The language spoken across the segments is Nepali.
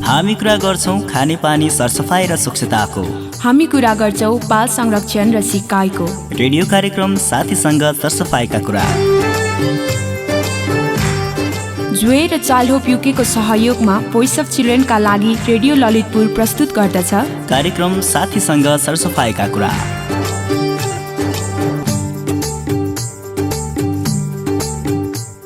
हामी कुरा गर्छौं खानेपानी सरसफाइ र स्वच्छताको। हामी कुरा गर्छौं बाल संरक्षण र सिकाइको। रेडियो कार्यक्रम साथीसँग सरसफाइका कुरा। जुए र चाइल्ड होप युकेको सहयोगमा भोइस अफ चिल्ड्रेनका लागि रेडियो ललितपुर प्रस्तुत गर्दछ कार्यक्रम साथीसँग सरसफाइका कुरा।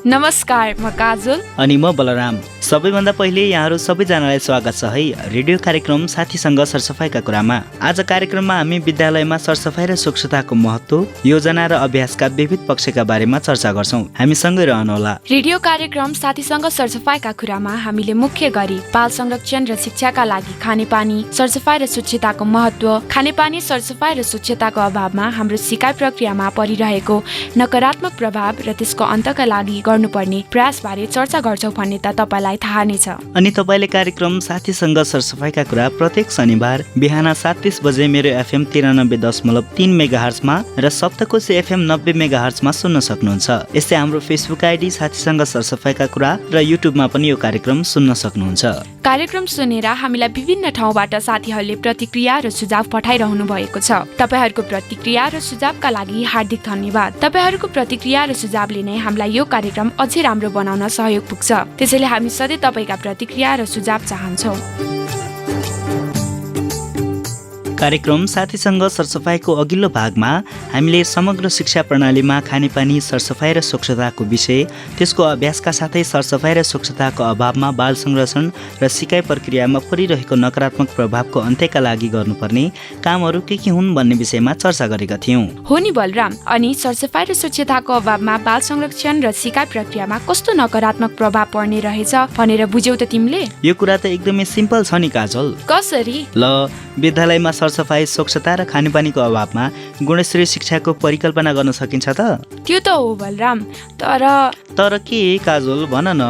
नमस्कार, म काजल अनि म बलराम। सबैभन्दा पहिले यहाँहरू सबैजनालाई स्वागत छ है रेडियो कार्यक्रम साथीसँग सरसफाइका कुरामा। आज कार्यक्रममा हामी विद्यालयमा सरसफाइ र स्वच्छताको महत्त्व, योजना र अभ्यासका विविध पक्षका बारेमा चर्चा गर्छौं। हामी सँगै रहनुहोला। रेडियो कार्यक्रम साथीसँग सरसफाइका कुरामा हामीले मुख्य गरी बाल संरक्षण र शिक्षाका लागि खानेपानी सरसफाइ र स्वच्छताको महत्त्व, खानेपानी सरसफाइ र स्वच्छताको अभावमा हाम्रो सिकाइ प्रक्रियामा परिरहेको नकारात्मक प्रभाव र त्यसको अन्तका लागि गर्नुपर्ने प्रयासबारे चर्चा गर्छौं भन्ने त तपाईलाई थाहा नै छ। अनि तपाईले कार्यक्रम साथीसँग सरसफाइका कुरा प्रत्येक शनिबार बिहान 7:30 बजे मेरो एफएम 93.3 मेगाहर्जमा र सप्तकोशी एफएम 90 मेगाहर्जमा सुन्न सक्नुहुन्छ। यस्तै हाम्रो फेसबुक आइडी साथीसँग सरसफाइका कुरा र युट्युबमा पनि यो कार्यक्रम सुन्न सक्नुहुन्छ। कार्यक्रम सुनेर हामीलाई विभिन्न ठाउँबाट साथीहरूले प्रतिक्रिया र सुझाव पठाइरहनु भएको छ। तपाईहरूको प्रतिक्रिया र सुझावका लागि हार्दिक धन्यवाद। तपाईहरूको प्रतिक्रिया र सुझावले नै हामीलाई यो कार्यक्रम अझै राम्रो बनाउन सहयोग पुग्छ। त्यसैले हामी सधैँ तपाईका प्रतिक्रिया र सुझाव चाहन्छौँ। कार्यक्रम साथीसँग सरसफाइको अघिल्लो भागमा हामीले समग्र शिक्षा प्रणालीमा खानेपानी सरसफाइ र स्वच्छताको विषय, त्यसको अभ्यासका साथै सरसफाइ र स्वच्छताको अभावमा बाल संरक्षण र सिकाइ प्रक्रियामा परिरहेको नकारात्मक प्रभावको अन्त्यका लागि गर्नुपर्ने कामहरू के हुन् भन्ने विषयमा चर्चा गरेका थियौँ। हो नि बलराम, अनि सरसफाइ र स्वच्छताको अभावमा बाल संरक्षण र सिकाइ प्रक्रियामा कस्तो नकारात्मक प्रभाव पर्ने रहेछ भनेर बुझ्यौ त तिमीले? यो कुरा त एकदमै सिम्पल छ नि काजल। कसरी? ल, विद्यालयमा सरसफाइ, स्वच्छता र खानेपानीको अभावमा गुणस्तरीय शिक्षाको परिकल्पना गर्न सकिन्छ त? त्यो त हो बलराम, तर के काजल भन न।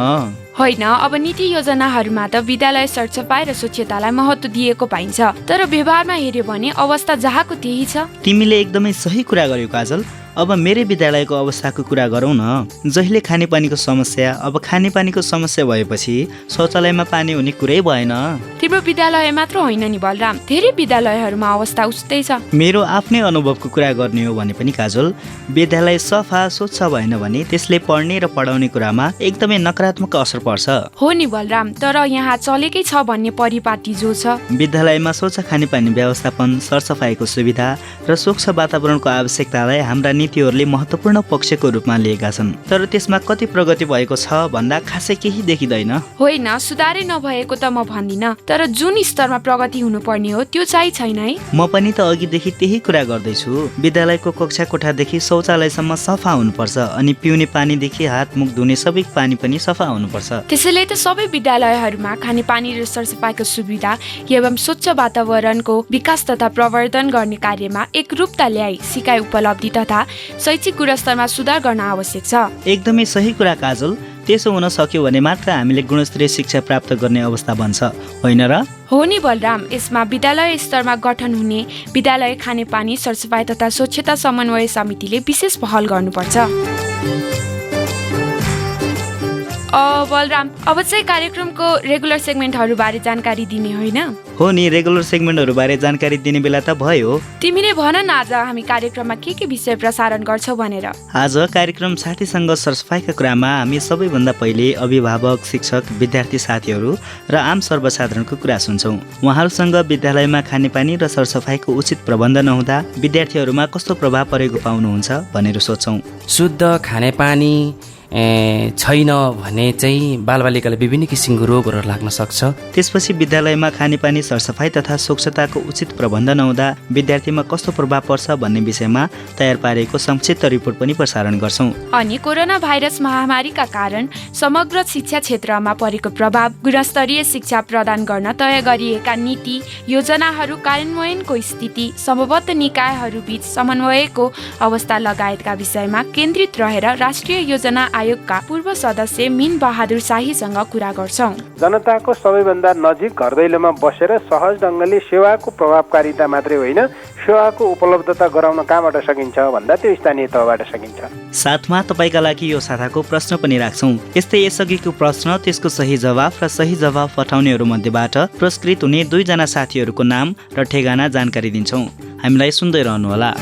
होइन, अब नीति योजनाहरूमा त विद्यालय सरसफाइ र स्वच्छतालाई महत्त्व दिएको पाइन्छ, तर व्यवहारमा हेर्यो भने अवस्था जहाँको त्यही छ। तिमीले एकदमै सही कुरा गर्यौ काजल। अब मेरै विद्यालयको अवस्थाको कुरा गरौँ न। जहिले खानेपानीको समस्या, अब खानेपानीको समस्या भएपछि शौचालयमा पानी हुने कुरै भएन। तिम्रो विद्यालय मात्र होइन नि बलराम, धेरै विद्यालयहरूमा अवस्था उस्तै छ। मेरो आफ्नै अनुभवको कुरा गर्ने हो भने पनि काजल, विद्यालय सफा स्वच्छ भएन भने त्यसले पढ्ने र पढाउने कुरामा एकदमै नकारात्मक असर पर्छ। हो नि बलराम, तर यहाँ चलेकै छ भन्ने परिपाटी जो छ। विद्यालयमा स्वच्छ खानेपानी व्यवस्थापन, सरसफाइको सुविधा र स्वच्छ वातावरणको आवश्यकतालाई हाम्रा नीतिहरूले महत्त्वपूर्ण पक्षको रूपमा लिएका छन्, तर त्यसमा कति प्रगति भएको छ भन्दा खासै केही देखिँदैन। होइन, सुधारै नभएको त म भन्दिनँ, तर जुन स्तरमा प्रगति हुनुपर्ने हो त्यो चाहिँ छैन है। म पनि त अघिदेखि त्यही कुरा गर्दैछु। विद्यालयको कक्षा कोठादेखि शौचालयसम्म सफा हुनुपर्छ, अनि पिउने पानीदेखि हात मुख धुने सबै पानी पनि सफा हुनुपर्छ। त्यसैले त सबै विद्यालयहरूमा खानेपानी र सरसफाइको सुविधा एवं स्वच्छ वातावरणको विकास तथा प्रवर्धन गर्ने कार्यमा एकरूपता ल्याई सिकाइ उपलब्धि तथा शैक्षिक गुणस्तरमा सुधार गर्न आवश्यक छ। एकदमै सही कुरा काजल। त्यसो हुन सक्यो भने मात्र हामीले गुणस्तरीय शिक्षा प्राप्त गर्ने अवस्था बन्छ, होइन र? हो नि बलराम, यसमा विद्यालय स्तरमा गठन हुने विद्यालय खानेपानी सरसफाइ तथा स्वच्छता समन्वय समितिले विशेष पहल गर्नुपर्छ। बलराम, अब चाहिँ कार्यक्रमको रेगुलर सेगमेन्टहरूबारे जानकारी दिने होइन? हो नि, रेगुलर सेगमेन्टहरूबारे जानकारी दिने बेला त भयो। तिमीले भन न, आज हामी कार्यक्रममा के विषय प्रसारण गर्छौ भनेर। आज कार्यक्रम साथीसँग सरसफाइका कुरामा हामी सबैभन्दा पहिले अभिभावक, शिक्षक, विद्यार्थी साथीहरू र आम सर्वसाधारणको कुरा सुन्छौँ। उहाँहरूसँग विद्यालयमा खानेपानी र सरसफाइको उचित प्रबन्ध नहुँदा विद्यार्थीहरूमा कस्तो प्रभाव परेको पाउनुहुन्छ भनेर सोच्छौँ। शुद्ध खानेपानी छैन भने चाहिँ बालबालिकालाई विभिन्न किसिमको रोगहरू लाग्न सक्छ। त्यसपछि विद्यालयमा खानेपानी सरसफाइ तथा स्वच्छताको उचित प्रबन्ध नहुँदा विद्यार्थीमा कस्तो प्रभाव पर्छ भन्ने विषयमा तयार पारेको संक्षिप्त रिपोर्ट पनि प्रसारण गर्छौँ। अनि कोरोना भाइरस महामारीका कारण समग्र शिक्षा क्षेत्रमा परेको प्रभाव, गुणस्तरीय शिक्षा प्रदान गर्न तय गरिएका नीति योजनाहरू कार्यान्वयनको स्थिति, समबद्ध निकायहरू बीच समन्वयको अवस्था लगायतका विषयमा केन्द्रित रहेर राष्ट्रिय योजना आयोगका पूर्व सदस्य मिन बहादुर शाहीसँग कुरा गर्छौं। जनताको सबैभन्दा नजिक घर दैलोमा बसेर सहज ढङ्गले सेवाको प्रभावकारिता मात्रै होइन, सेवाको उपलब्धता गराउन कहाँबाट सकिन्छ भन्दा त्यो स्थानीय तहबाट सकिन्छ। साथमा तपाईँका लागि यो साताको प्रश्न पनि राख्छौँ। यस्तै यसअघिको प्रश्न, त्यसको सही जवाफ र सही जवाफ पठाउनेहरू मध्येबाट पुरस्कृत हुने 2 जना साथीहरूको नाम र ठेगाना जानकारी दिन्छौँ। हामीलाई सुन्दै रहनुहोला।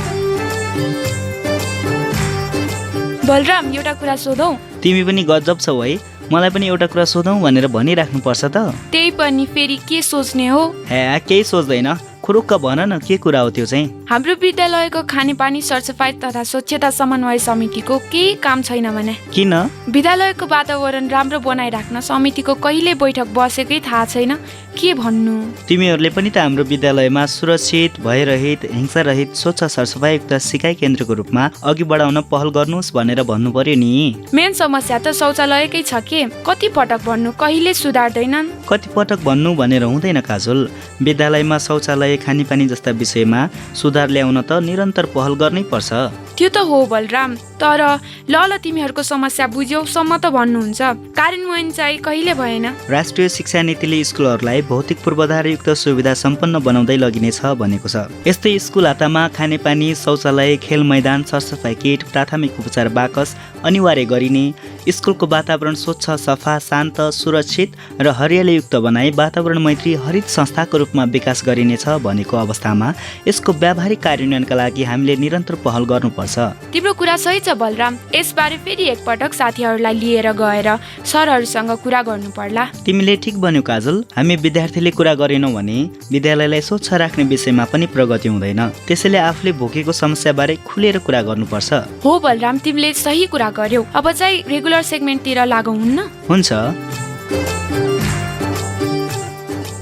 बलराम, एउटा कुरा सोधौं? तिमी पनि गजब छौ है, मलाई पनि एउटा कुरा सोधौँ भनेर भनिराख्नुपर्छ त। त्यही पनि फेरि के सोच्ने हो? हे, केही सोच्दैन, खुरुक्क भन न के कुरा हो त्यो चाहिँ। हाम्रो विद्यालयको खानेपानी सरसफाई तथा स्वच्छता समन्वय समितिको केही काम छैन भने? किन? विद्यालयको वातावरण राम्रो बनाइराख्न समितिको कहिले बैठक बसेकै थाहा छैन, के भन्नु? तिमीहरूले पनि त हाम्रो विद्यालयमा सुरक्षित, भयरहित, हिंसारहित, स्वच्छ सरसफाइयुक्त सिकाइ केन्द्रको रूपमा अघि बढाउन पहल गर्नुहोस् भनेर भन्नु पर्यो नि। मेन समस्या त शौचालयकै छ के? कति पटक भन्नु, कहिले सुधार्दैनन्? कति पटक भन्नु भनेर हुँदैन काजुल। विद्यालयमा शौचालय, खानेपानी जस्ता विषयमा सुधार ल्याउन त निरन्तर पहल गर्नै पर्छ। त्यो त हो बलराम, तर ल तिमीहरूको समस्या बुझ्यौसम्म त भन्नुहुन्छ, कार्यान्वयन चाहिँ कहिले भएन? राष्ट्रिय शिक्षा नीतिले स्कुलहरूलाई भौतिक पूर्वाधारयुक्त सुविधा सम्पन्न बनाउँदै लगिनेछ भनेको छ। यस्तै स्कुल हातामा खानेपानी, शौचालय, खेल मैदान, सरसफाइ किट, प्राथमिक उपचार बाकस अनिवार्य गरिने, स्कुलको वातावरण स्वच्छ, सफा, शान्त, सुरक्षित र हरियालीयुक्त बनाई वातावरण मैत्री हरित संस्थाको रूपमा विकास गरिनेछ भनेको अवस्थामा यसको व्यावहारिक कार्यान्वयनका लागि हामीले निरन्तर पहल गर्नुपर्छ। तिम्रो कुरा सही छ बलराम, यसबारे फेरि एकपटक साथीहरूलाई लिएर गएर सरहरूसँग कुरा गर्नु पर्ला। तिमीले ठिक भन्यौ काजल, हामी विद्यार्थीले कुरा गरेनौँ भने विद्यालयलाई स्वच्छ राख्ने विषयमा पनि प्रगति हुँदैन। त्यसैले आफूले भोगेको समस्याबारे खुलेर कुरा गर्नुपर्छ। हो बलराम, तिमीले सही कुरा गर्यौ। अब चाहिँ रेगुलर सेगमेन्टतिर लागौँ हुन्न? हुन्छ।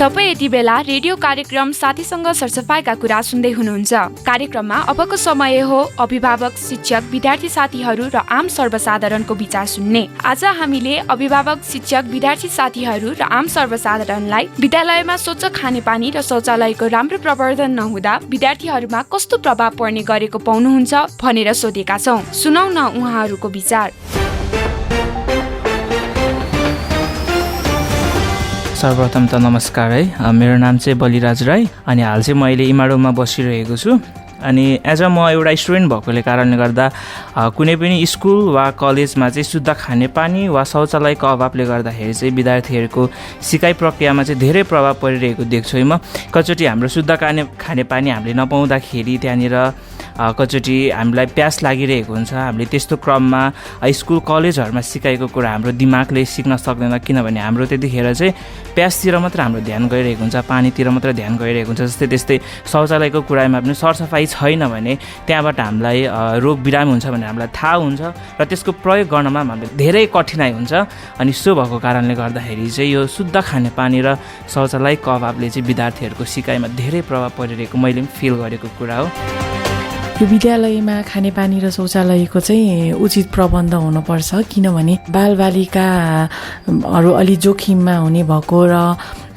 तपाईँ यति बेला रेडियो कार्यक्रम साथीसँग सरसफाइका कुरा सुन्दै हुनुहुन्छ। कार्यक्रममा अबको समय हो अभिभावक, शिक्षक, विद्यार्थी साथीहरू र आम सर्वसाधारणको विचार सुन्ने। आज हामीले अभिभावक, शिक्षक, विद्यार्थी साथीहरू र आम सर्वसाधारणलाई विद्यालयमा स्वच्छ खानेपानी र शौचालयको राम्रो प्रवर्धन नहुँदा विद्यार्थीहरूमा कस्तो प्रभाव पर्ने गरेको पाउनुहुन्छ भनेर सोधेका छौँ। सुनौ न उहाँहरूको विचार। सर्वप्रथम त नमस्कार है, मेरो नाम चाहिँ बलिराज राई अनि हाल चाहिँ म अहिले इमाडोमा बसिरहेको छु। अनि एज अ म एउटा स्टुडेन्ट भएकोले कारणले गर्दा कुनै पनि स्कुल वा कलेजमा चाहिँ शुद्ध खानेपानी वा शौचालयको अभावले गर्दाखेरि चाहिँ विद्यार्थीहरूको सिकाइ प्रक्रियामा चाहिँ धेरै प्रभाव परिरहेको देख्छु है म। कतिचोटि हाम्रो शुद्ध खानेपानी हामीले नपाउँदाखेरि त्यहाँनिर कतिचोटि हामीलाई प्यास लागिरहेको हुन्छ। हामीले त्यस्तो क्रममा स्कुल कलेजहरूमा सिकाएको कुरा हाम्रो दिमागले सिक्न सक्दैन, किनभने हाम्रो त्यतिखेर चाहिँ प्यासतिर मात्र हाम्रो ध्यान गइरहेको हुन्छ, पानीतिर मात्र ध्यान गइरहेको हुन्छ। त्यस्तै शौचालयको कुरामा पनि सरसफाइ छैन भने त्यहाँबाट हामीलाई रोग बिरामी हुन्छ भनेर हामीलाई थाहा हुन्छ र त्यसको प्रयोग गर्नमा हामीलाई धेरै कठिनाइ हुन्छ। अनि सो भएको कारणले गर्दाखेरि चाहिँ यो शुद्ध खानेपानी र शौचालयको अभावले चाहिँ विद्यार्थीहरूको सिकाइमा धेरै प्रभाव परिरहेको मैले पनि फिल गरेको कुरा हो। यो विद्यालयमा खानेपानी र शौचालयको चाहिँ उचित प्रबन्ध हुनुपर्छ, किनभने बालबालिकाहरू अलि जोखिममा हुने भएको र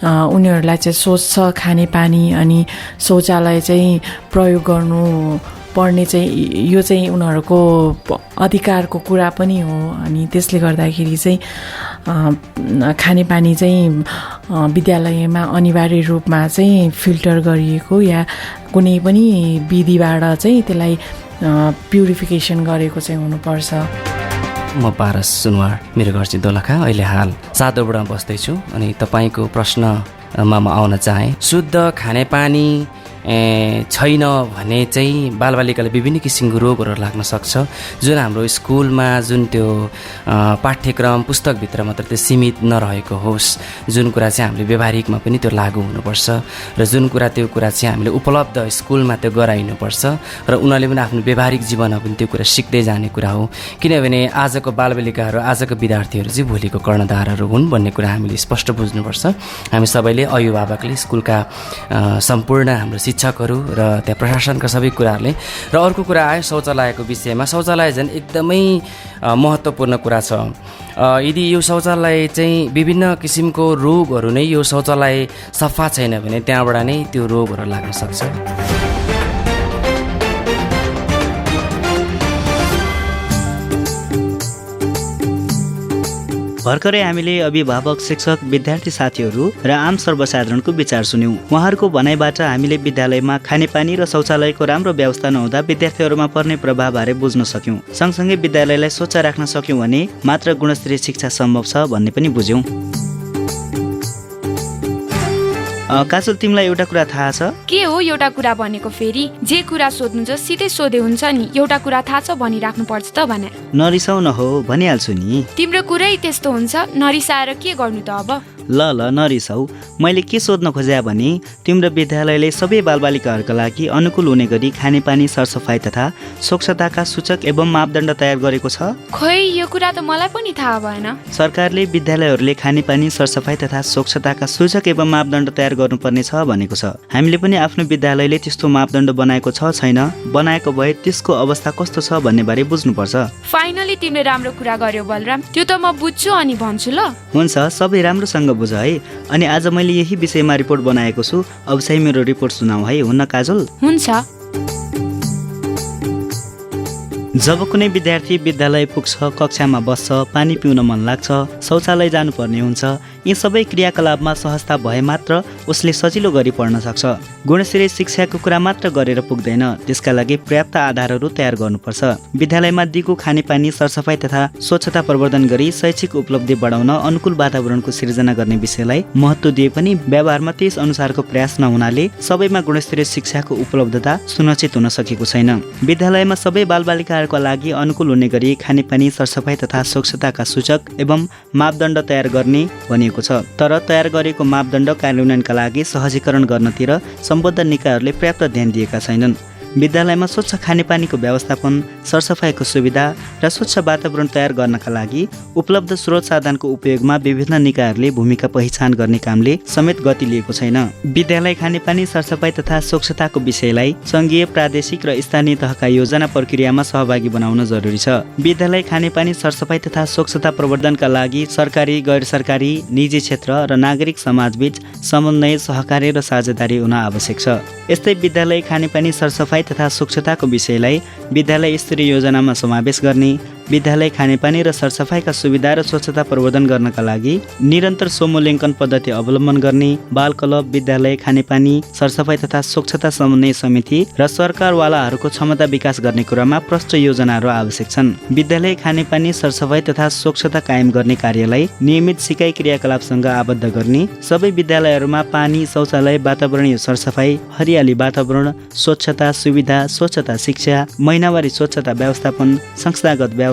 उनीहरूलाई चाहिँ स्वच्छ खानेपानी अनि शौचालय चाहिँ प्रयोग गर्नु पर्ने चाहिँ यो चाहिँ उनीहरूको अधिकारको कुरा पनि हो। अनि त्यसले गर्दाखेरि चाहिँ खानेपानी चाहिँ विद्यालयमा अनिवार्य रूपमा चाहिँ फिल्टर गरिएको या कुनै पनि विधिबाट चाहिँ त्यसलाई प्युरिफिकेसन गरेको चाहिँ हुनुपर्छ। म पारस सुनवार, मेरो घर चाहिँ दोलखा, अहिले हाल सादोबुढामा बस्दैछु। अनि तपाईँको प्रश्नमा म आउन चाहेँ। शुद्ध खानेपानी छैन भने चाहिँ बालबालिकालाई विभिन्न किसिमको रोगहरू लाग्न सक्छ, जुन हाम्रो स्कुलमा जुन त्यो पाठ्यक्रम पुस्तकभित्र मात्र त्यो सीमित नरहेको होस्, जुन कुरा चाहिँ हामीले व्यवहारिकमा पनि त्यो लागू हुनुपर्छ र जुन कुरा त्यो कुरा चाहिँ हामीले उपलब्ध स्कुलमा त्यो गराइनुपर्छ र उनीहरूले पनि आफ्नो व्यवहारिक जीवनमा पनि त्यो कुरा सिक्दै जाने कुरा हो। किनभने आजको बालबालिकाहरू, आजको विद्यार्थीहरू चाहिँ भोलिको कर्णधारहरू हुन् भन्ने कुरा हामीले स्पष्ट बुझ्नुपर्छ। हामी सबैले, अभिभावकले, स्कुलका सम्पूर्ण हाम्रो शिक्षकहरू र त्यहाँ प्रशासनका सबै कुराहरूले। र अर्को कुरा आयो शौचालयको विषयमा। शौचालय झन् एकदमै महत्त्वपूर्ण कुरा छ। यदि यो शौचालय चाहिँ विभिन्न किसिमको रोगहरू नै यो शौचालय सफा छैन भने त्यहाँबाट नै त्यो रोगहरू लाग्न सक्छ। भर्खरै हामीले अभिभावक, शिक्षक, विद्यार्थी साथीहरू र आम सर्वसाधारणको विचार सुन्यौँ। उहाँहरूको भनाइबाट हामीले विद्यालयमा खानेपानी र शौचालयको राम्रो व्यवस्था नहुँदा विद्यार्थीहरूमा पर्ने प्रभावबारे बुझ्न सक्यौँ। सँगसँगै विद्यालयलाई स्वच्छ राख्न सक्यौँ भने मात्र गुणस्तरीय शिक्षा सम्भव छ भन्ने पनि बुझ्यौँ। काजल, तिमीलाई एउटा कुरा थाहा छ? के हो एउटा कुरा भनेको? फेरि जे कुरा सोध्नु छ सिधै सोधे हुन्छ नि। एउटा कुरा थाहा छ भनिराख्नु पर्छ त भने। नरिसाउ न हो, भनिहाल्छु नि। तिम्रो कुरै त्यस्तो हुन्छ, नरिसाएर के गर्नु त अब? ल नरिसाउ। मैले के सोध्न खोजे भने तिम्रो विद्यालयले सबै बालबालिकाहरूका लागि अनुकूल हुने गरी खानेपानी, सरसफाइ तथा स्वच्छताका सूचक एवं मापदण्ड तयार गरेको छ। खै, यो कुरा त मलाई पनि थाहा भएन। सरकारले विद्यालयहरूले खानेपानी, सरसफाइ तथा स्वच्छताका सूचक एवं मापदण्ड तयार गर्नुपर्ने छ भनेको छ। हामीले पनि आफ्नो विद्यालयले त्यस्तो मापदण्ड बनाएको छ छैन, बनाएको भए त्यसको अवस्था कस्तो छ भन्ने बारे बुझ्नुपर्छ। फाइनली तिमीले राम्रो कुरा गर्यौ बलराम। त्यो त म बुझ्छु अनि भन्छु ल। हुन्छ, सबै राम्रोसँग बुझ है। अनि आज मैले यही विषयमा रिपोर्ट बनाएको छु। अब चाहिँ मेरो रिपोर्ट सुनाऊ है, हुन्न काजल? हुन्छ। जब कुनै विद्यार्थी विद्यालय पुग्छ, कक्षामा बस्छ, पानी पिउन मन लाग्छ, शौचालय जानुपर्ने हुन्छ, यी सबै क्रियाकलापमा सहजता भए मात्र उसले सजिलो गरी पढ्न सक्छ। गुणस्तरीय शिक्षाको कुरा मात्र गरेर पुग्दैन, त्यसका लागि पर्याप्त आधारहरू तयार गर्नुपर्छ। विद्यालयमा दिएको खानेपानी, सरसफाइ तथा स्वच्छता प्रवर्धन गरी शैक्षिक उपलब्धि बढाउन अनुकूल वातावरणको सिर्जना गर्ने विषयलाई महत्त्व दिए पनि व्यवहारमा त्यस अनुसारको प्रयास नहुनाले सबैमा गुणस्तरीय शिक्षाको उपलब्धता सुनिश्चित हुन सकेको छैन। विद्यालयमा सबै बालबालिकाहरूका लागि अनुकूल हुने गरी खानेपानी, सरसफाइ तथा स्वच्छताका सूचक एवं मापदण्ड तयार गर्ने भनिएको छ। तर तयार गरेको मापदण्ड कार्यान्वयनका लागि सहजीकरण गर्नतिर सम्बद्ध निकायहरूले पर्याप्त ध्यान दिएका छैनन्। विद्यालयमा स्वच्छ खानेपानीको व्यवस्थापन, सरसफाइको सुविधा र स्वच्छ वातावरण तयार गर्नका लागि उपलब्ध स्रोत साधनको उपयोगमा विभिन्न निकायहरूले भूमिका पहिचान गर्ने कामले समेत गति लिएको छैन। विद्यालय खानेपानी, सरसफाइ तथा स्वच्छताको विषयलाई सङ्घीय, प्रादेशिक र स्थानीय तहका योजना प्रक्रियामा सहभागी बनाउन जरुरी छ। विद्यालय खानेपानी, सरसफाइ तथा स्वच्छता प्रवर्धनका लागि सरकारी, गैर सरकारी, निजी क्षेत्र र नागरिक समाजबीच समन्वय, सहकार्य र साझेदारी हुन आवश्यक छ। यस्तै विद्यालय खानेपानी, सरसफाइ तथा स्वच्छताको विषयलाई विद्यालय स्तरीय योजनामा समावेश गर्ने, विद्यालय खानेपानी र सरसफाइका सुविधा र स्वच्छता प्रवर्धन गर्नका लागि निरन्तर स्वमूल्याङ्कन पद्धति अवलम्बन गर्ने, बाल क्लब, विद्यालय खानेपानी, सरसफाइ तथा स्वच्छता समन्वय समिति र सरकारवालाहरूको क्षमता विकास गर्ने कुरामा प्रष्ट योजनाहरू आवश्यक छन्। विद्यालय खानेपानी, सरसफाइ तथा स्वच्छता कायम गर्ने कार्यलाई नियमित सिकाइ क्रियाकलापसँग आबद्ध गर्ने, सबै विद्यालयहरूमा पानी, शौचालय, वातावरणीय सरसफाइ, हरियाली वातावरण, स्वच्छता सुविधा, स्वच्छता शिक्षा, महिनावारी स्वच्छता व्यवस्थापन, संस्थागत व्यवस्था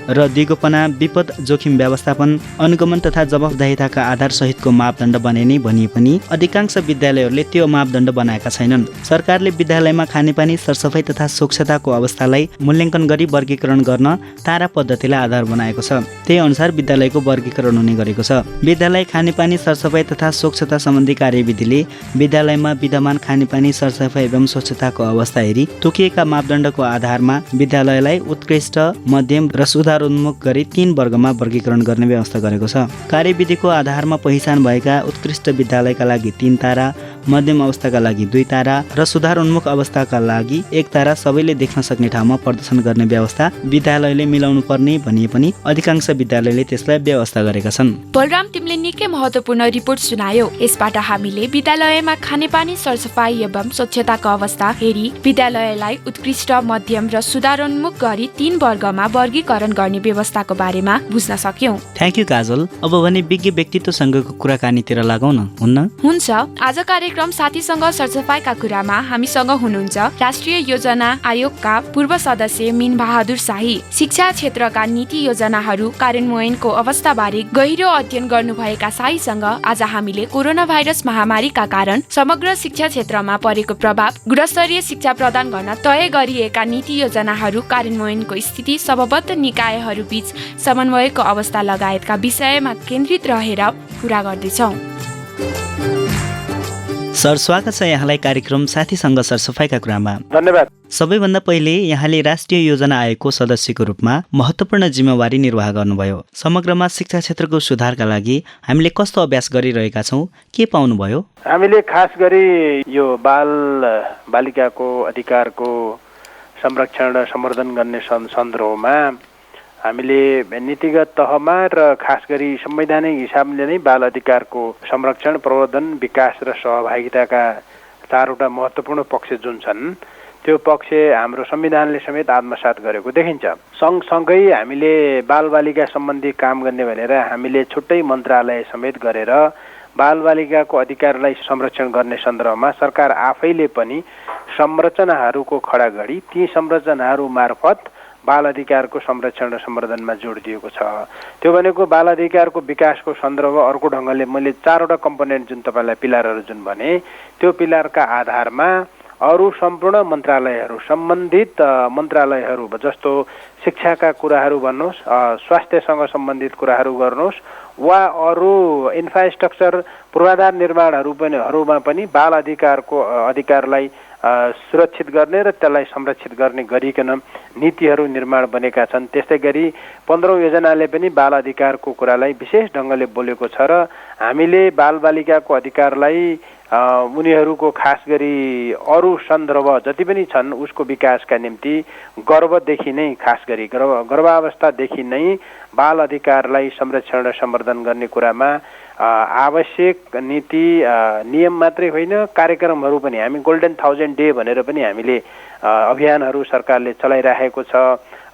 र दिगोपना, विपद जोखिम व्यवस्थापन, अनुगमन तथा जवाफदाहिताका आधार सहितको मापदण्ड बनाइने भनिए पनि अधिकांश विद्यालयहरूले त्यो मापदण्ड बनाएका छैनन्। सरकारले विद्यालयमा खानेपानी, सरसफाइ तथा स्वच्छताको अवस्थालाई मूल्याङ्कन गरी वर्गीकरण गर्न तारा पद्धतिलाई आधार बनाएको छ। त्यही अनुसार विद्यालयको वर्गीकरण हुने गरेको छ। विद्यालय खानेपानी, सरसफाइ तथा स्वच्छता सम्बन्धी कार्यविधिले विद्यालयमा विद्यमान खानेपानी, सरसफाइ एवं स्वच्छताको अवस्था हेरी तोकिएका मापदण्डको आधारमा विद्यालयलाई उत्कृष्ट, मध्यम र सुधारोन्मुख गरी 3 वर्गमा वर्गीकरण गर्ने व्यवस्था गरेको छ। कार्यविधिको आधारमा पहिचान भएका उत्कृष्ट विद्यालयका लागि 3 तारा, मध्यम अवस्थाका लागि 2 तारा र सुधारोन्मुख अवस्थाका लागि 1 तारा सबैले देख्न सक्ने ठाउँमा प्रदर्शन गर्ने व्यवस्था विद्यालयले मिलाउनु पर्ने भनिए पनि अधिकांश विद्यालयले त्यसलाई व्यवस्था गरेका छन्। बलराम, तिमीले निकै महत्त्वपूर्ण रिपोर्ट सुनायौ। यसबाट हामीले विद्यालयमा खानेपानी, सरसफाइ एवं स्वच्छताको अवस्था हेरी विद्यालयलाई उत्कृष्ट, मध्यम र सुधारोन्मुख गरी 3 वर्गमा वर्गीकरण गर्ने व्यवस्थाको बारेमा बुझ्न सक्यौं। थ्याङ्क यू काजल। अब भने विज्ञ व्यक्तित्वसँगको कुराकानीतिर लागौँ न, हुन्न? हुन्छ। आज कार्यक्रम साथीसँग सरसफाइका कुरामा हामीसँग हुनुहुन्छ राष्ट्रिय योजना आयोगका पूर्व सदस्य मीन बहादुर शाही। शिक्षा क्षेत्रका नीति योजनाहरू कार्यान्वयनको अवस्थाबारे गहिरो अध्ययन गर्नुभएका शाहीसँग आज हामीले कोरोना भाइरस महामारीका कारण समग्र शिक्षा क्षेत्रमा परेको प्रभाव, गुणस्तरीय शिक्षा प्रदान गर्न तय गरिएका नीति योजनाहरू कार्यान्वयनको स्थिति, सम्बद्ध निकायहरू बीच समन्वयको अवस्था लगायतका विषयमा केन्द्रित रहेर कुरा गर्दैछौँ। सर, स्वागत छ यहाँलाई कार्यक्रम साथीसँग सरसफाइका कुरामा। धन्यवाद। सबैभन्दा पहिले यहाँले राष्ट्रिय योजना आयोगको सदस्यको रूपमा महत्त्वपूर्ण जिम्मेवारी निर्वाह गर्नुभयो। समग्रमा शिक्षा क्षेत्रको सुधारका लागि हामीले कस्तो अभ्यास गरिरहेका छौँ, के पाउनुभयो? हामीले खास गरी यो बाल बालिकाको अधिकारको संरक्षण र सम्वर्धन गर्ने सन्दर्भमा हामीले नीतिगत तहमा र खास गरी संवैधानिक हिसाबले नै बाल अधिकारको संरक्षण, प्रवर्धन, विकास र सहभागिताका 4वटा महत्त्वपूर्ण पक्ष जुन छन् त्यो पक्ष हाम्रो संविधानले समेत आत्मसात गरेको देखिन्छ। सँगसँगै हामीले बालबालिका सम्बन्धी काम गर्ने भनेर हामीले छुट्टै मन्त्रालय समेत गरेर बालबालिकाको अधिकारलाई संरक्षण गर्ने सन्दर्भमा सरकार आफैले पनि संरचनाहरूको खडा गरी ती संरचनाहरू मार्फत बाल अधिकारको संरक्षण र सम्वर्धनमा जोड दिएको छ। त्यो भनेको बाल अधिकारको विकासको सन्दर्भ अर्को ढङ्गले मैले 4वटा कम्पोनेन्ट जुन तपाईँलाई पिलरहरू जुन भने त्यो पिलरका आधारमा अरू सम्पूर्ण मन्त्रालयहरू, सम्बन्धित मन्त्रालयहरू जस्तो शिक्षाका कुराहरू भन्नुहोस्, स्वास्थ्यसँग सम्बन्धित कुराहरू गर्नुहोस् वा अरू इन्फ्रास्ट्रक्चर पूर्वाधार निर्माणहरूमा पनि बाल अधिकारलाई सुरक्षित गर्ने र त्यसलाई संरक्षित गर्ने गरिकन नीतिहरू निर्माण बनेका छन्। त्यस्तै गरी 15औं योजनाले पनि बाल अधिकारको कुरालाई विशेष ढङ्गले बोलेको छ र हामीले बालबालिकाको अधिकारलाई उनीहरूको खास गरी अरू सन्दर्भ जति पनि छन् उसको विकासका निम्ति गर्भदेखि नै खास गरी गर्भावस्थादेखि नै बाल अधिकारलाई संरक्षण र सम्वर्धन गर्ने कुरामा आवश्यक नीति नियम मात्रै होइन कार्यक्रमहरू पनि हामी गोल्डन 1000 डे भनेर पनि हामीले अभियानहरू सरकारले चलाइराखेको छ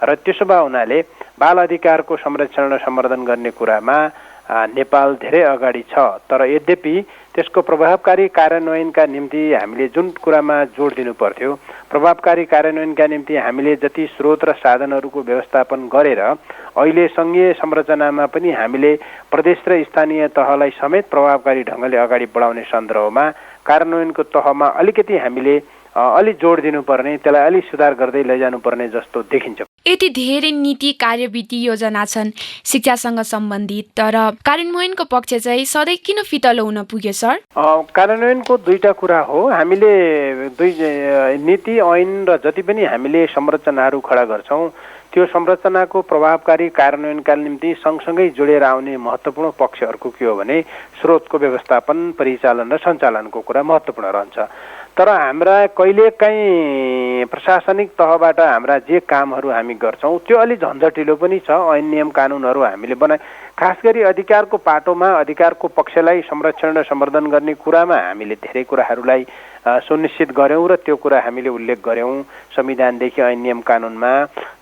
र त्यसो भए हुनाले बाल अधिकारको संरक्षण र सम्वर्धन गर्ने कुरामा नेपाल धेरै अगाडि छ। तर यद्यपि त्यसको प्रभावकारी कार्यान्वयनका निम्ति हामीले जुन कुरामा जोड दिनु पर्थ्यो, प्रभावकारी कार्यान्वयनका निम्ति हामीले जति स्रोत र साधनहरूको व्यवस्थापन गरेर अहिले सङ्घीय संरचनामा पनि हामीले प्रदेश र स्थानीय तहलाई समेत प्रभावकारी ढङ्गले अगाडि बढाउने सन्दर्भमा कार्यान्वयनको तहमा अलिकति हामीले अलि जोड दिनुपर्ने, त्यसलाई अलि सुधार गर्दै लैजानुपर्ने जस्तो देखिन्छ। यति धेरै नीति कार्यविधि योजना छन् शिक्षासँग सम्बन्धित, तर कार्यान्वयनको पक्ष चाहिँ सधैँ किन फितलो हुन पुग्यो सर? कार्यान्वयनको दुईटा कुरा हो। हामीले नीति ऐन र जति पनि हामीले संरचनाहरू खडा गर्छौँ त्यो संरचनाको प्रभावकारी कार्यान्वयनका निम्ति सँगसँगै जोडेर आउने महत्त्वपूर्ण पक्ष अर्को के हो भने स्रोतको व्यवस्थापन, परिचालन र सञ्चालनको कुरा महत्त्वपूर्ण रहन्छ। तर हाम्रा कहिलेकाहीँ प्रशासनिक तहबाट हाम्रा जे कामहरू हामी गर्छौँ त्यो अलि झन्झटिलो पनि छ। ऐन नियम कानुनहरू हामीले बनाए खास गरी अधिकारको पाटोमा अधिकारको पक्षलाई संरक्षण र सम्वर्धन गर्ने कुरामा हामीले धेरै कुराहरूलाई सुनिश्चित गऱ्यौँ र त्यो कुरा हामीले उल्लेख गऱ्यौँ संविधानदेखि ऐन नियम कानुनमा।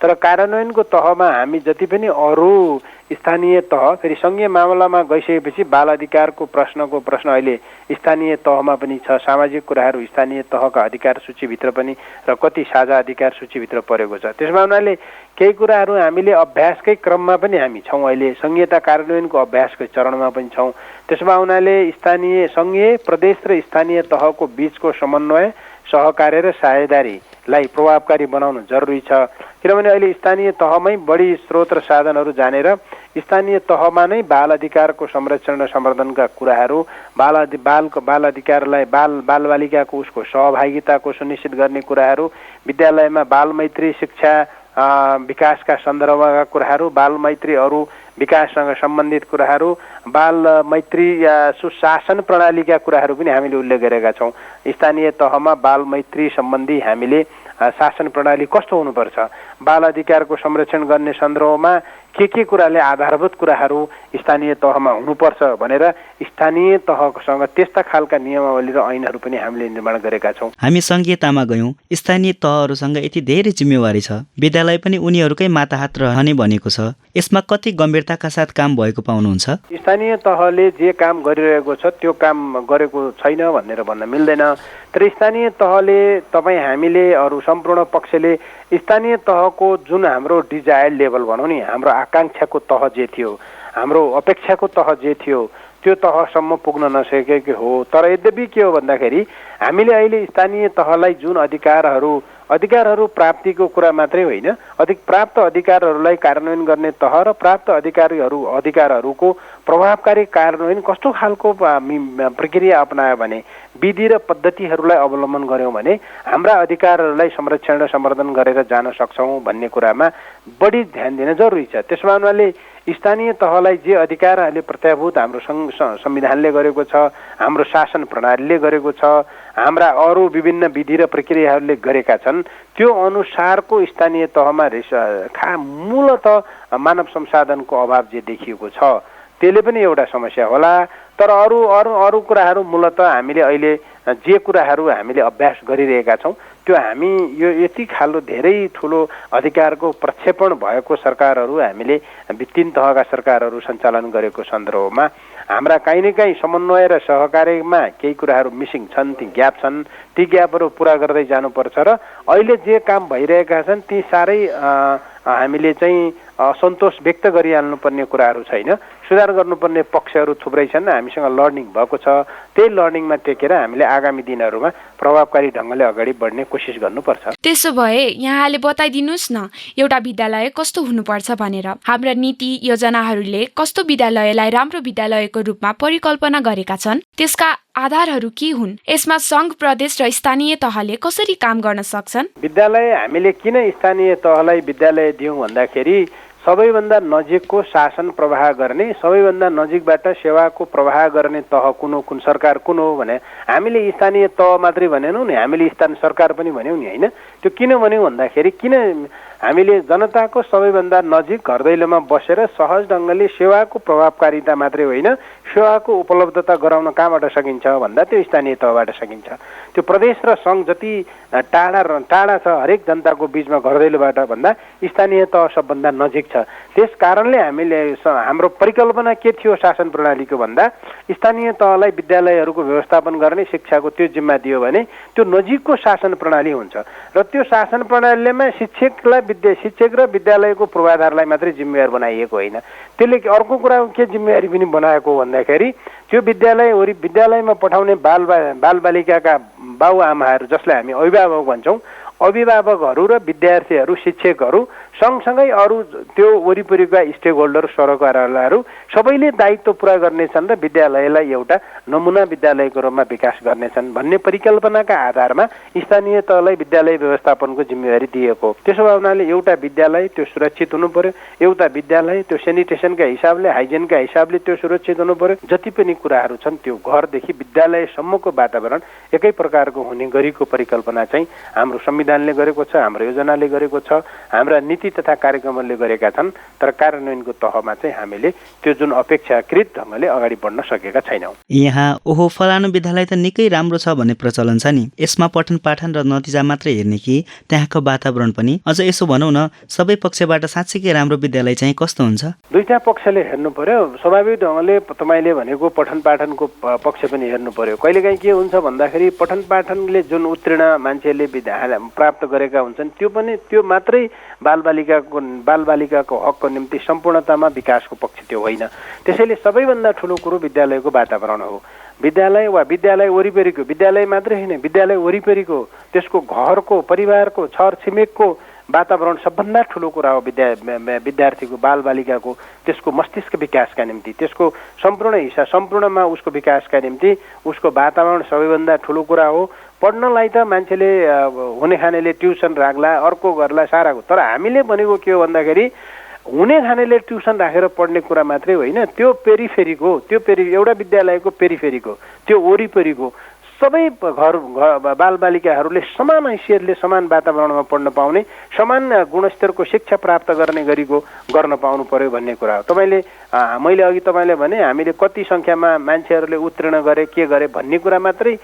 तर कार्यान्वयनको तहमा हामी जति पनि अरू स्थानीय तह फेरि सङ्घीय मामलामा गइसकेपछि बाल अधिकारको प्रश्न अहिले स्थानीय तहमा पनि छ। सामाजिक कुराहरू स्थानीय तहका अधिकार सूचीभित्र पनि र कति साझा अधिकार सूचीभित्र परेको छ। त्यसमा हुनाले केही कुराहरू हामीले अभ्यासकै क्रममा पनि हामी छौँ, अहिले सङ्घीयता कार्यान्वयनको अभ्यासकै चरणमा पनि छौँ। त्यसमा हुनाले स्थानीय सङ्घीय प्रदेश र स्थानीय तहको बीचको समन्वय, सहकार्य र साझेदारीलाई प्रभावकारी बनाउनु जरुरी छ। किनभने अहिले स्थानीय तहमै बढी स्रोत र साधनहरू जानेर स्थानीय तहमा नै बाल अधिकारको संरक्षण र सम्वर्धनका कुराहरू, बाल अधिकारलाई बालबालिकाको उसको सहभागिताको सुनिश्चित गर्ने कुराहरू, विद्यालयमा बालमैत्री शिक्षा विकासका सन्दर्भका कुराहरू, बालमैत्री अरू विकाससँग सम्बन्धित कुराहरू, बालमैत्री सुशासन प्रणालीका कुराहरू पनि हामीले उल्लेख गरेका छौँ। स्थानीय तहमा बालमैत्री सम्बन्धी हामीले शासन प्रणाली कस्तो हुनुपर्छ, बाल अधिकारको संरक्षण गर्ने सन्दर्भमा के कुराले आधारभूत कुराहरू स्थानीय तहमा हुनुपर्छ भनेर स्थानीय तहसँग त्यस्ता खालका नियमावली र ऐनहरू पनि हामीले निर्माण गरेका छौँ। हामी सङ्घीयतामा गयौँ, स्थानीय तहहरूसँग यति धेरै जिम्मेवारी छ, विद्यालय पनि उनीहरूकै माताहात रहने भनेको छ। यसमा कति गम्भीरताका साथ काम भएको पाउनुहुन्छ? स्थानीय तहले जे काम गरिरहेको छ त्यो काम गरेको छैन भनेर भन्न मिल्दैन। तर स्थानीय तहले हामीले अरू सम्पूर्ण पक्षले स्थानीय तहको जुन हाम्रो डिजायर्ड लेभल भनौँ नि, हाम्रो आकाङ्क्षाको तह जे थियो, हाम्रो अपेक्षाको तह जे थियो त्यो तहसम्म पुग्न नसकेको हो। तर यद्यपि के हो भन्दाखेरि हामीले अहिले स्थानीय तहलाई जुन अधिकारहरू प्राप्तिको कुरा मात्रै होइन, प्राप्त अधिकारहरूलाई कार्यान्वयन गर्ने तह र प्राप्त अधिकारहरूको प्रभावकारी कार्यान्वयन कस्तो खालको प्रक्रिया अपनायो भने विधि र पद्धतिहरूलाई अवलम्बन गर्यौँ भने हाम्रा अधिकारहरूलाई संरक्षण र सम्वर्धन गरेर जान सक्छौँ भन्ने कुरामा बढी ध्यान दिन जरुरी छ। त्यसमा उहाँले स्थानीय तहलाई जे अधिकारहरूले प्रत्याभूत हाम्रो संविधानले गरेको छ, हाम्रो शासन प्रणालीले गरेको छ, हाम्रा अरू विभिन्न विधि र प्रक्रियाहरूले गरेका छन्, त्यो अनुसारको स्थानीय तहमा मूलत मानव संसाधनको अभाव जे देखिएको छ त्यसले पनि एउटा समस्या होला। तर अरू कुराहरू मूलत हामीले अहिले जे कुराहरू हामीले अभ्यास गरिरहेका छौँ त्यो हामी यो यति खालको धेरै ठुलो अधिकारको प्रक्षेपण भएको सरकारहरू हामीले 3 तहका सरकारहरू सञ्चालन गरेको सन्दर्भमा हाम्रा काहीँ न काहीँ समन्वय र सहकार्यमा केही कुराहरू मिसिङ छन्, ती ग्याप छन्, ती ग्यापहरू पुरा गर्दै जानुपर्छ र अहिले जे काम भइरहेका छन् ती साह्रै हामीले चाहिँ असन्तोष व्यक्त गरिहाल्नुपर्ने कुराहरू छैन। सुधार गर्नुपर्ने पक्षहरू थुप्रै छन्, हामीसँग लर्निङ भएको छ, त्यही लर्निङमा टेकेर हामीले आगामी दिनहरूमा प्रभावकारी ढङ्गले अगाडि बढ्ने कोसिस गर्नुपर्छ। त्यसो भए यहाँले बताइदिनुहोस् न एउटा विद्यालय कस्तो हुनुपर्छ भनेर। हाम्रा नीति योजनाहरूले कस्तो विद्यालयलाई राम्रो विद्यालयको रूपमा परिकल्पना गरेका छन्, त्यसका आधारहरू के हुन्? यसमा सङ्घ, प्रदेश र स्थानीय तहले कसरी काम गर्न सक्छन्? विद्यालय हामीले किन स्थानीय तहलाई विद्यालय दियौँ भन्दाखेरि सबैभन्दा नजिकको शासन प्रवाह गर्ने, सबैभन्दा नजिकबाट सेवाको प्रवाह गर्ने तह कुन सरकार कुन हो भने हामीले स्थानीय तह मात्रै भनेनौँ नि, हामीले स्थानीय सरकार पनि भन्यौँ नि, होइन? त्यो किन भन्यौँ भन्दाखेरि किन हामीले जनताको सबैभन्दा नजिक घर दैलोमा बसेर सहज ढङ्गले सेवाको प्रभावकारिता मात्रै होइन, सेवाको उपलब्धता गराउन कहाँबाट सकिन्छ भन्दा त्यो स्थानीय तहबाट सकिन्छ। त्यो प्रदेश र सङ्घ जति टाढा छ हरेक जनताको बिचमा घर दैलोबाट भन्दा स्थानीय तह सबभन्दा नजिक छ। त्यस कारणले हामीले हाम्रो परिकल्पना के थियो शासन प्रणालीको भन्दा स्थानीय तहलाई विद्यालयहरूको व्यवस्थापन गर्ने शिक्षाको त्यो जिम्मा दियो भने त्यो नजिकको शासन प्रणाली हुन्छ र त्यो शासन प्रणालीमा शिक्षक र विद्यालयको पूर्वाधारलाई मात्रै जिम्मेवार बनाइएको होइन। त्यसले अर्को कुरा के जिम्मेवारी पनि बनाएको भन्दाखेरि त्यो विद्यालयमा पठाउने बालबालिकाका बाबुआमाहरू जसलाई हामी अभिभावक भन्छौँ, अभिभावकहरू र विद्यार्थीहरू, शिक्षकहरू सँगसँगै अरू त्यो वरिपरिका स्टेक होल्डर, सरकारवालाहरू सबैले दायित्व पुरा गर्नेछन् र विद्यालयलाई एउटा नमुना विद्यालयको रूपमा विकास गर्नेछन् भन्ने परिकल्पनाका आधारमा स्थानीय तहलाई विद्यालय व्यवस्थापनको जिम्मेवारी दिएको। त्यसो भए हुनाले एउटा विद्यालय त्यो सुरक्षित हुनु पर्यो, एउटा विद्यालय त्यो सेनिटेसनका हिसाबले, हाइजिनका हिसाबले त्यो सुरक्षित हुनु पर्यो। जति पनि कुराहरू छन् त्यो घरदेखि विद्यालयसम्मको वातावरण एकै प्रकारको हुने गरीको परिकल्पना चाहिँ हाम्रो संविधानले गरेको छ, हाम्रो योजनाले गरेको छ, हाम्रा नीति तथा कार्यक्रमहरूले गरेका छन्। तर कार्यान्वयनको तहमा चाहिँ हामीले त्यो जुन अपेक्षाकृत ढङ्गले अगाडि बढ्न सकेका छैनौँ। यहाँ ओहो फलानु विद्यालय त निकै राम्रो छ भन्ने प्रचलन छ नि, यसमा पठन पाठन र नतिजा मात्रै हेर्ने कि त्यहाँको वातावरण पनि? अझ यसो भनौँ न, सबै पक्षबाट साँच्चीकै राम्रो विद्यालय चाहिँ कस्तो हुन्छ? दुईटा पक्षले हेर्नु पर्यो। स्वाभाविक ढङ्गले तपाईँले भनेको पठन पाठनको पक्ष पनि हेर्नु पर्यो। कहिलेकाहीँ के हुन्छ भन्दाखेरि पठन पाठनले जुन उत्तीर्ण मान्छेले प्राप्त गरेका हुन्छन् त्यो मात्रै बालबालिकाको हकको निम्ति सम्पूर्णतामा विकासको पक्ष त्यो होइन। त्यसैले सबैभन्दा ठुलो कुरो विद्यालयको वातावरण हो। विद्यालय वा विद्यालय वरिपरिको, विद्यालय मात्रै होइन, विद्यालय वरिपरिको त्यसको घरको, परिवारको, छर छिमेकको वातावरण सबभन्दा ठुलो कुरा हो। विद्यार्थीको, बालबालिकाको त्यसको मस्तिष्क विकासका निम्ति, त्यसको सम्पूर्णमा उसको विकासका निम्ति उसको वातावरण सबैभन्दा ठुलो कुरा हो। पढ्नलाई त मान्छेले हुने खानेले ट्युसन राख्ला, अर्को गर्ला, सारा हो। तर हामीले भनेको के हो भन्दाखेरि हुने खानेले ट्युसन राखेर पढ्ने कुरा मात्रै होइन, त्यो एउटा विद्यालयको पेरिफेरीको, त्यो वरिपरिको सबै बालबालिकाहरूले समान हैसियतले समान वातावरणमा पढ्न पाउने, समान गुणस्तरको शिक्षा प्राप्त गर्न पाउनु पर्यो भन्ने कुरा हो। मैले अघि तपाईँले भने हामीले कति सङ्ख्यामा मान्छेहरूले उत्तीर्ण गरे, के गरे भन्ने कुरा मात्रै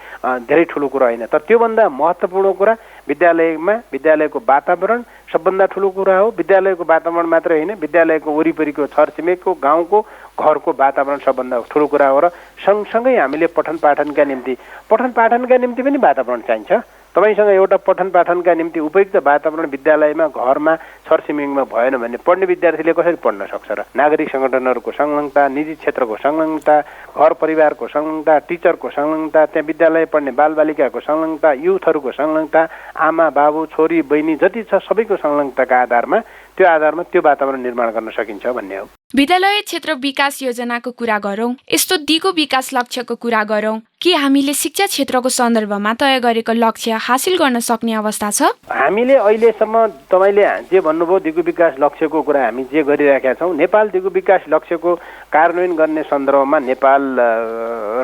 धेरै ठुलो कुरा होइन। तर त्योभन्दा महत्त्वपूर्ण कुरा विद्यालयको वातावरण सबभन्दा ठुलो कुरा हो। विद्यालयको वातावरण मात्रै होइन, विद्यालयको वरिपरिको, छरछिमेकको, गाउँको, घरको वातावरण सबभन्दा ठुलो कुरा हो। र सँगसँगै हामीले पठन पाठनका निम्ति पनि वातावरण चाहिन्छ। तपाईँसँग एउटा पठन पाठनका निम्ति उपयुक्त वातावरण विद्यालयमा, घरमा, छरछिमेकमा भएन भने पढ्ने विद्यार्थीले कसरी पढ्न सक्छ र? नागरिक सङ्गठनहरूको संलग्नता, निजी क्षेत्रको संलग्नता, घर परिवारको संलग्नता, टिचरको संलग्नता, त्यहाँ विद्यालय पढ्ने बालबालिकाको संलग्नता, युथहरूको संलग्नता, आमा बाबु छोरी बहिनी जति छ सबैको संलग्नताका आधारमा त्यो वातावरण निर्माण गर्न सकिन्छ भन्ने हो। विद्यालय क्षेत्र विकास योजनाको कुरा गरौँ, यस्तो दिगो विकास लक्ष्यको कुरा गरौँ, के हामीले शिक्षा क्षेत्रको सन्दर्भमा तय गरेको लक्ष्य हासिल गर्न सक्ने अवस्था छ? हामीले अहिलेसम्म तपाईँले जे भन्नुभयो दिगो विकास लक्ष्यको कुरा हामी जे गरिरहेका छौँ, नेपाल दिगो विकास लक्ष्यको कार्यान्वयन गर्ने सन्दर्भमा नेपाल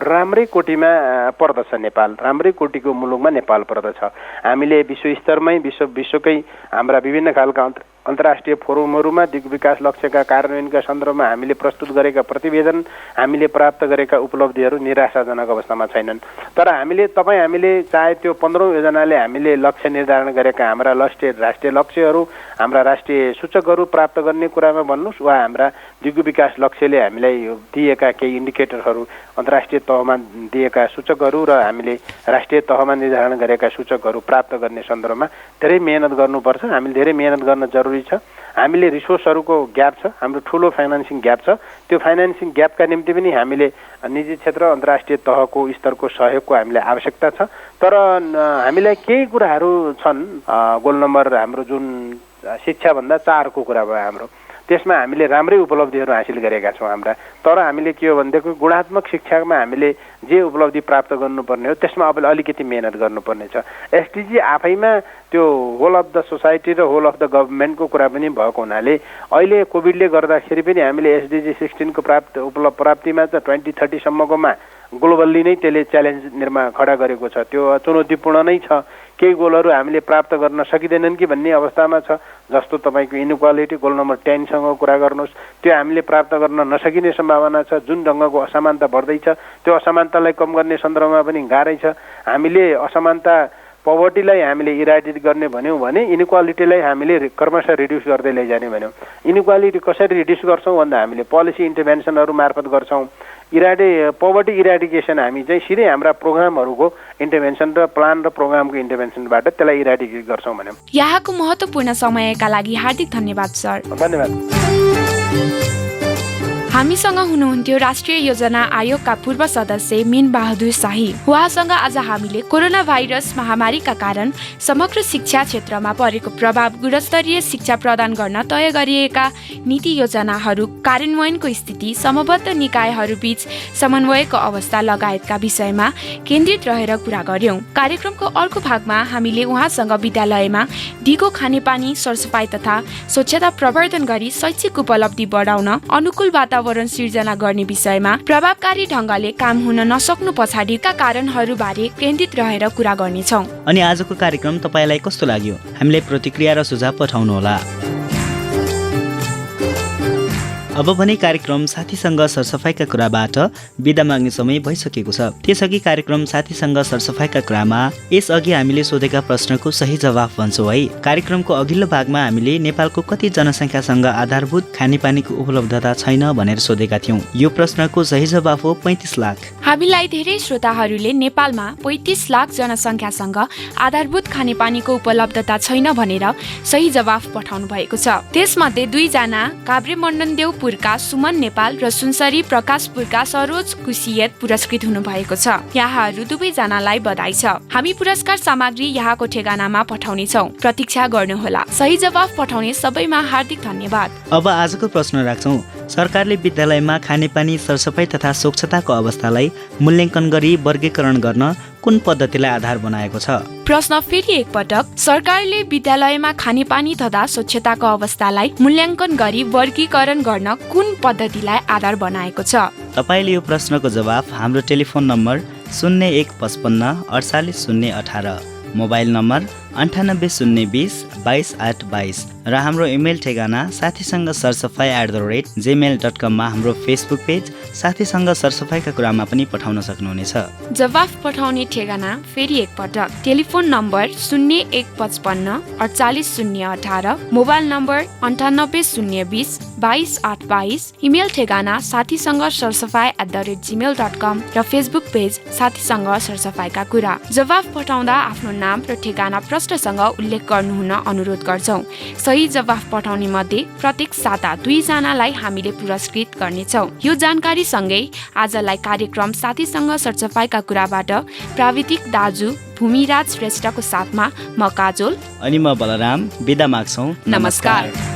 राम्रै कोटीमा पर्दछ। नेपाल राम्रै कोटीको मुलुकमा नेपाल पर्दछ। हामीले विश्व स्तरमै विश्वकै हाम्रा विभिन्न खालका अन्तर्राष्ट्रिय फोरमहरूमा दिगो विकास लक्ष्यका कार्यान्वयनका सन्दर्भमा हामीले प्रस्तुत गरेका प्रतिवेदन, हामीले प्राप्त गरेका उपलब्धिहरू निराशाजनक अवस्थामा छैनन्। तर हामीले चाहे त्यो 15औं योजनाले हामीले लक्ष्य निर्धारण गरेका हाम्रा राष्ट्रिय लक्ष्यहरू, हाम्रा राष्ट्रिय सूचकहरू प्राप्त गर्ने कुरामा भन्नुहोस् वा हाम्रा दिगो विकास लक्ष्यले हामीलाई दिएका केही इन्डिकेटरहरू, अन्तर्राष्ट्रिय तहमा दिएका सूचकहरू र हामीले राष्ट्रिय तहमा निर्धारण गरेका सूचकहरू प्राप्त गर्ने सन्दर्भमा धेरै मेहनत गर्नुपर्छ। हामीले धेरै मेहनत गर्न जरुरी छ। हामीले रिसोर्सहरूको ग्याप छ, हाम्रो ठुलो फाइनेन्सिङ ग्याप छ। त्यो फाइनेन्सिङ ग्यापका निम्ति पनि हामीले निजी क्षेत्र, अन्तर्राष्ट्रिय तहको स्तरको सहयोगको हामीलाई आवश्यकता छ। तर हामीलाई केही कुराहरू छन्, गोल नम्बर हाम्रो जुन शिक्षाभन्दा 4को कुरा भयो हाम्रो, त्यसमा हामीले राम्रै उपलब्धिहरू हासिल गरेका छौँ हाम्रा। तर हामीले के हो भनेदेखि गुणात्मक शिक्षामा हामीले जे उपलब्धि प्राप्त गर्नुपर्ने हो त्यसमा अब अलिकति मेहनत गर्नुपर्ने छ। एसडिजी आफैमा त्यो होल अफ द सोसाइटी र होल अफ द गभर्मेन्टको कुरा पनि भएको हुनाले अहिले कोभिडले गर्दाखेरि पनि हामीले एसडिजी 16को प्राप्तिमा त 2030 सम्मकोमा ग्लोबल्ली नै त्यसले च्यालेन्ज खडा गरेको छ। त्यो चुनौतीपूर्ण नै छ। केही गोलहरू हामीले प्राप्त गर्न सकिँदैनन् कि भन्ने अवस्थामा छ। जस्तो तपाईँको इनइक्वालिटी गोल नम्बर 10 सँग कुरा गर्नुहोस्, त्यो हामीले प्राप्त गर्न नसकिने सम्भावना छ। जुन ढङ्गको असमानता बढ्दैछ त्यो असमानतालाई कम गर्ने सन्दर्भमा पनि गाह्रै छ। हामीले असमानता पोभर्टीलाई हामीले इराडिकेट गर्ने भन्यौँ भने इनइक्वालिटीलाई हामीले क्रमशः रिड्युस गर्दै लैजाने भन्यौँ। इनइक्वालिटी कसरी रिड्युस गर्छौँ भन्दा हामीले पोलिसी इन्टरभेन्सनहरू मार्फत गर्छौँ। पोभर्टी इराडिकेसन हामी चाहिँ सिधै हाम्रा प्रोग्रामहरूको इन्टरभेन्सन र प्लान र प्रोग्रामको इन्टरभेन्सनबाट त्यसलाई इराडिकेट गर्छौँ भन्यौँ। यहाँको महत्त्वपूर्ण समयका लागि हार्दिक धन्यवाद सर। धन्यवाद। हामीसँग हुनुहुन्थ्यो राष्ट्रिय योजना आयोगका पूर्व सदस्य मीन बहादुर शाही। उहाँसँग आज हामीले कोरोना भाइरस महामारीका कारण समग्र शिक्षा क्षेत्रमा परेको प्रभाव, गुणस्तरीय शिक्षा प्रदान गर्न तय गरिएका नीति योजनाहरू कार्यान्वयनको स्थिति, समबद्ध निकायहरूबीच समन्वयको अवस्था लगायतका विषयमा केन्द्रित रहेर कुरा गर्यौं। कार्यक्रमको अर्को भागमा हामीले उहाँसँग विद्यालयमा दिगो खानेपानी, सरसफाई तथा स्वच्छता प्रवर्धन गरी शैक्षिक उपलब्धि बढाउन अनुकूल वातावरण सिर्जना गर्ने विषयमा प्रभावकारी ढङ्गले काम हुन नसक्नु पछाडिका कारणहरूबारे केन्द्रित रहेर कुरा गर्नेछौँ। अनि आजको कार्यक्रम तपाईँलाई कस्तो लाग्यो? हामीलाई प्रतिक्रिया र सुझाव पठाउनुहोला। अब भने कार्यक्रम साथीसँग सरसफाइका कुराबाट बिदा माग्ने समय भइसकेको छ। त्यसअघि कार्यक्रम साथीसँग सरसफाइका कुरामा यसअघि हामीले सोधेका प्रश्नको सही जवाफ भन्छौँ है। कार्यक्रमको अघिल्लो भागमा हामीले नेपालको कति जनसङ्ख्यासँग आधारभूत खानेपानीको उपलब्धता छैन भनेर सोधेका थियौँ। यो प्रश्नको सही जवाफ हो 35 लाख। हामीलाई धेरै श्रोताहरूले नेपालमा 35 लाख जनसङ्ख्यासँग आधारभूत खानेपानीको उपलब्धता छैन भनेर सही जवाफ पठाउनु भएको छ। त्यसमध्ये 2 जना काभ्रे मण्डनदेव पुरका सुमन नेपाल र सुनसरी प्रकाशपुरका सरोज कुसियत पुरस्कृत हुनुभएको छ। यहाँहरू दुवैजनालाई बधाई छ। हामी पुरस्कार सामग्री यहाँको ठेगानामा पठाउनेछौँ, प्रतीक्षा गर्नुहोला। सही जवाफ पठाउने सबैमा हार्दिक धन्यवाद। अब आजको प्रश्न राख्छौँ। सरकारले विद्यालयमा खानेपानी, सरसफाई तथा स्वच्छताको अवस्थालाई मूल्याङ्कन गरी वर्गीकरण गर्न कुन पद्धतिलाई आधार बनाएको छ? प्रश्न फेरि एकपटक। सरकारले विद्यालयमा खानेपानी तथा स्वच्छताको अवस्थालाई मूल्याङ्कन गरी वर्गीकरण गर्न कुन पद्धतिलाई आधार बनाएको छ? तपाईँले यो प्रश्नको जवाफ हाम्रो टेलिफोन नम्बर 0155 48018, मोबाइल नम्बर 9802022822 र हाम्रो इमेल ठेगाना साथीसँग सरसफाई@gmail.com मा हाम्रो फेसबुक पेज साथीसँग सरसफाइका कुरामा पनि पठाउन सक्नुहुनेछ। जवाफ पठाउने ठेगाना फेरि एकपटक। Telephone number 0155 48018, mobile number 9802022822, email ठेगाना साथीसँग सरसफाई@gmail.com र फेसबुक पेज साथीसँग सरसफाइका कुरा। जवाफ पठाउँदा आफ्नो नाम र ठेगाना प्रश्नसँग उल्लेख गर्नुहुन अनुरोध गर्छौँ। सही जवाफ पठाउने मध्ये प्रत्येक साता 2 जनालाई हामीले पुरस्कृत गर्नेछौँ। यो जानकारी सँगै आजलाई कार्यक्रम साथीसँग सरसफाइका कुराबाट प्राविधिक दाजु भूमिराज श्रेष्ठको साथमा म काजोल अनि म बलराम बिदा माग्छौँ। नमस्कार।